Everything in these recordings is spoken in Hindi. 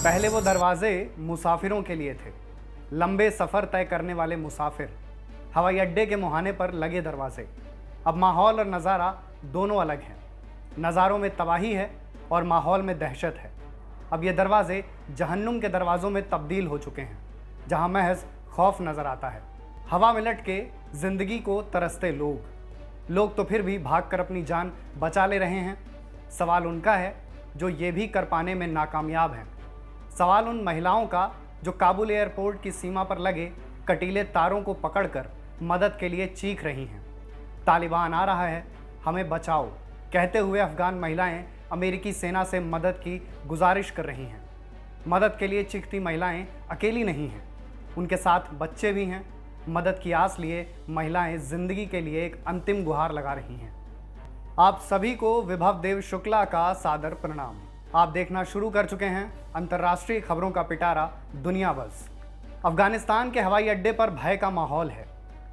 पहले वो दरवाजे मुसाफिरों के लिए थे, लंबे सफ़र तय करने वाले मुसाफिर। हवाई अड्डे के मुहाने पर लगे दरवाजे। अब माहौल और नज़ारा दोनों अलग हैं। नज़ारों में तबाही है और माहौल में दहशत है। अब ये दरवाजे जहन्नुम के दरवाज़ों में तब्दील हो चुके हैं, जहाँ महज खौफ नज़र आता है। हवा में लटके जिंदगी को तरसते लोग तो फिर भी भागकर अपनी जान बचा ले रहे हैं। सवाल उनका है जो ये भी कर पाने में नाकामयाब हैं। सवाल उन महिलाओं का जो काबुल एयरपोर्ट की सीमा पर लगे कटीले तारों को पकड़कर मदद के लिए चीख रही हैं। तालिबान आ रहा है, हमें बचाओ कहते हुए अफगान महिलाएं अमेरिकी सेना से मदद की गुजारिश कर रही हैं। मदद के लिए चीखती महिलाएं अकेली नहीं हैं, उनके साथ बच्चे भी हैं। मदद की आस लिए महिलाएं जिंदगी के लिए एक अंतिम गुहार लगा रही हैं। आप सभी को विभव देव शुक्ला का सादर प्रणाम। आप देखना शुरू कर चुके हैं अंतर्राष्ट्रीय खबरों का पिटारा दुनिया बज़। अफगानिस्तान के हवाई अड्डे पर भय का माहौल है।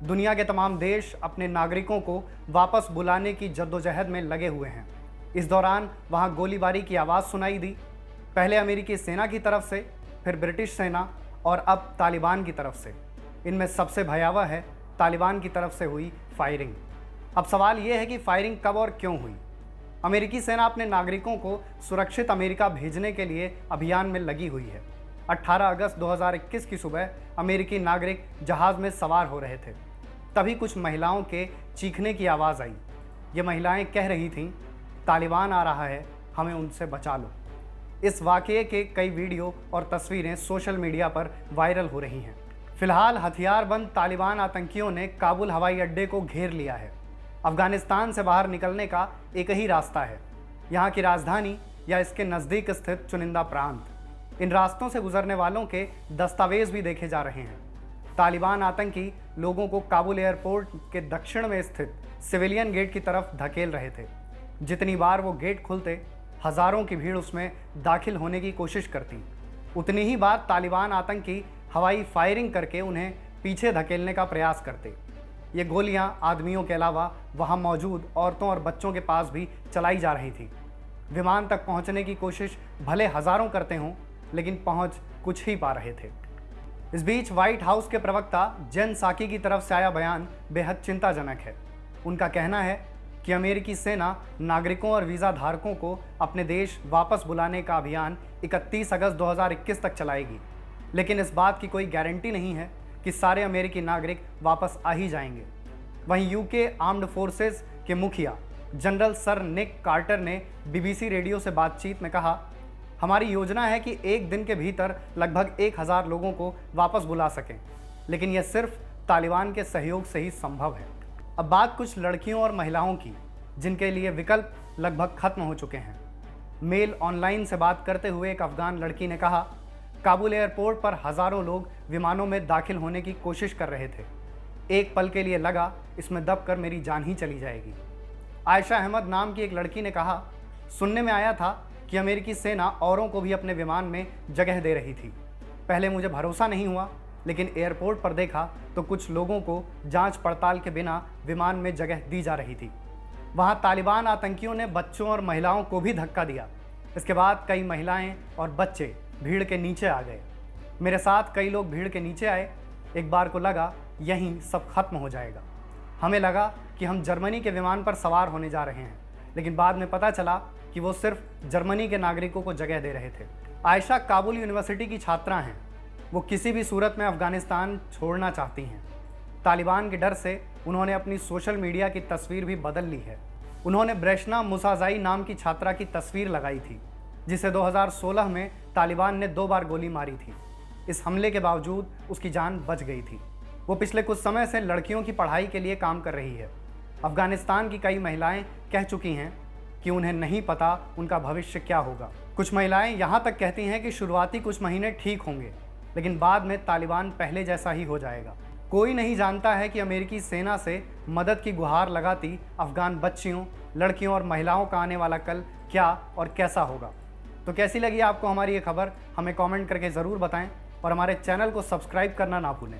दुनिया के तमाम देश अपने नागरिकों को वापस बुलाने की जद्दोजहद में लगे हुए हैं। इस दौरान वहां गोलीबारी की आवाज़ सुनाई दी, पहले अमेरिकी सेना की तरफ से, फिर ब्रिटिश सेना और अब तालिबान की तरफ से। इनमें सबसे भयावह है तालिबान की तरफ से हुई फायरिंग। अब सवाल यह है कि फायरिंग कब और क्यों हुई। अमेरिकी सेना अपने नागरिकों को सुरक्षित अमेरिका भेजने के लिए अभियान में लगी हुई है। 18 अगस्त 2021 की सुबह अमेरिकी नागरिक जहाज़ में सवार हो रहे थे, तभी कुछ महिलाओं के चीखने की आवाज़ आई। ये महिलाएं कह रही थीं, तालिबान आ रहा है, हमें उनसे बचा लो। इस वाक़ये के कई वीडियो और तस्वीरें सोशल मीडिया पर वायरल हो रही हैं। फिलहाल हथियारबंद तालिबान आतंकियों ने काबुल हवाई अड्डे को घेर लिया है। अफगानिस्तान से बाहर निकलने का एक ही रास्ता है, यहाँ की राजधानी या इसके नज़दीक स्थित चुनिंदा प्रांत। इन रास्तों से गुजरने वालों के दस्तावेज भी देखे जा रहे हैं। तालिबान आतंकी लोगों को काबुल एयरपोर्ट के दक्षिण में स्थित सिविलियन गेट की तरफ धकेल रहे थे। जितनी बार वो गेट खुलते, हज़ारों की भीड़ उसमें दाखिल होने की कोशिश करती। उतनी ही बार तालिबान आतंकी हवाई फायरिंग करके उन्हें पीछे धकेलने का प्रयास करते। ये गोलियां आदमियों के अलावा वहां मौजूद औरतों और बच्चों के पास भी चलाई जा रही थी। विमान तक पहुंचने की कोशिश भले हज़ारों करते हों, लेकिन पहुंच कुछ ही पा रहे थे। इस बीच व्हाइट हाउस के प्रवक्ता जेन साकी की तरफ से आया बयान बेहद चिंताजनक है। उनका कहना है कि अमेरिकी सेना नागरिकों और वीज़ा धारकों को अपने देश वापस बुलाने का अभियान 31 अगस्त 2021 तक चलाएगी, लेकिन इस बात की कोई गारंटी नहीं है कि सारे अमेरिकी नागरिक वापस आ ही जाएंगे। वहीं यूके आर्म्ड फोर्सेस के मुखिया जनरल सर निक कार्टर ने बीबीसी रेडियो से बातचीत में कहा, हमारी योजना है कि एक दिन के भीतर लगभग 1000 लोगों को वापस बुला सकें, लेकिन यह सिर्फ तालिबान के सहयोग से ही संभव है। अब बात कुछ लड़कियों और महिलाओं की, जिनके लिए विकल्प लगभग खत्म हो चुके हैं। मेल ऑनलाइन से बात करते हुए एक अफगान लड़की ने कहा, काबुल एयरपोर्ट पर हज़ारों लोग विमानों में दाखिल होने की कोशिश कर रहे थे। एक पल के लिए लगा इसमें दबकर मेरी जान ही चली जाएगी। आयशा अहमद नाम की एक लड़की ने कहा, सुनने में आया था कि अमेरिकी सेना औरों को भी अपने विमान में जगह दे रही थी। पहले मुझे भरोसा नहीं हुआ, लेकिन एयरपोर्ट पर देखा तो कुछ लोगों को जांच पड़ताल के बिना विमान में जगह दी जा रही थी। वहां तालिबान आतंकियों ने बच्चों और महिलाओं को भी धक्का दिया। इसके बाद कई महिलाएं और बच्चे भीड़ के नीचे आ गए। मेरे साथ कई लोग भीड़ के नीचे आए। एक बार को लगा यहीं सब खत्म हो जाएगा। हमें लगा कि हम जर्मनी के विमान पर सवार होने जा रहे हैं, लेकिन बाद में पता चला कि वो सिर्फ जर्मनी के नागरिकों को जगह दे रहे थे। आयशा काबुल यूनिवर्सिटी की छात्रा हैं। वो किसी भी सूरत में अफगानिस्तान छोड़ना चाहती हैं। तालिबान के डर से उन्होंने अपनी सोशल मीडिया की तस्वीर भी बदल ली है। उन्होंने ब्रेशना मुसाजाई नाम की छात्रा की तस्वीर लगाई थी, जिसे 2016 में तालिबान ने 2 बार गोली मारी थी। इस हमले के बावजूद उसकी जान बच गई थी। वो पिछले कुछ समय से लड़कियों की पढ़ाई के लिए काम कर रही है। अफगानिस्तान की कई महिलाएं कह चुकी हैं कि उन्हें नहीं पता उनका भविष्य क्या होगा। कुछ महिलाएं यहाँ तक कहती हैं कि शुरुआती कुछ महीने ठीक होंगे, लेकिन बाद में तालिबान पहले जैसा ही हो जाएगा। कोई नहीं जानता है कि अमेरिकी सेना से मदद की गुहार लगाती अफगान बच्चियों, लड़कियों और महिलाओं का आने वाला कल क्या और कैसा होगा। तो कैसी लगी आपको हमारी ये खबर, हमें कमेंट करके ज़रूर बताएं और हमारे चैनल को सब्सक्राइब करना ना भूलें।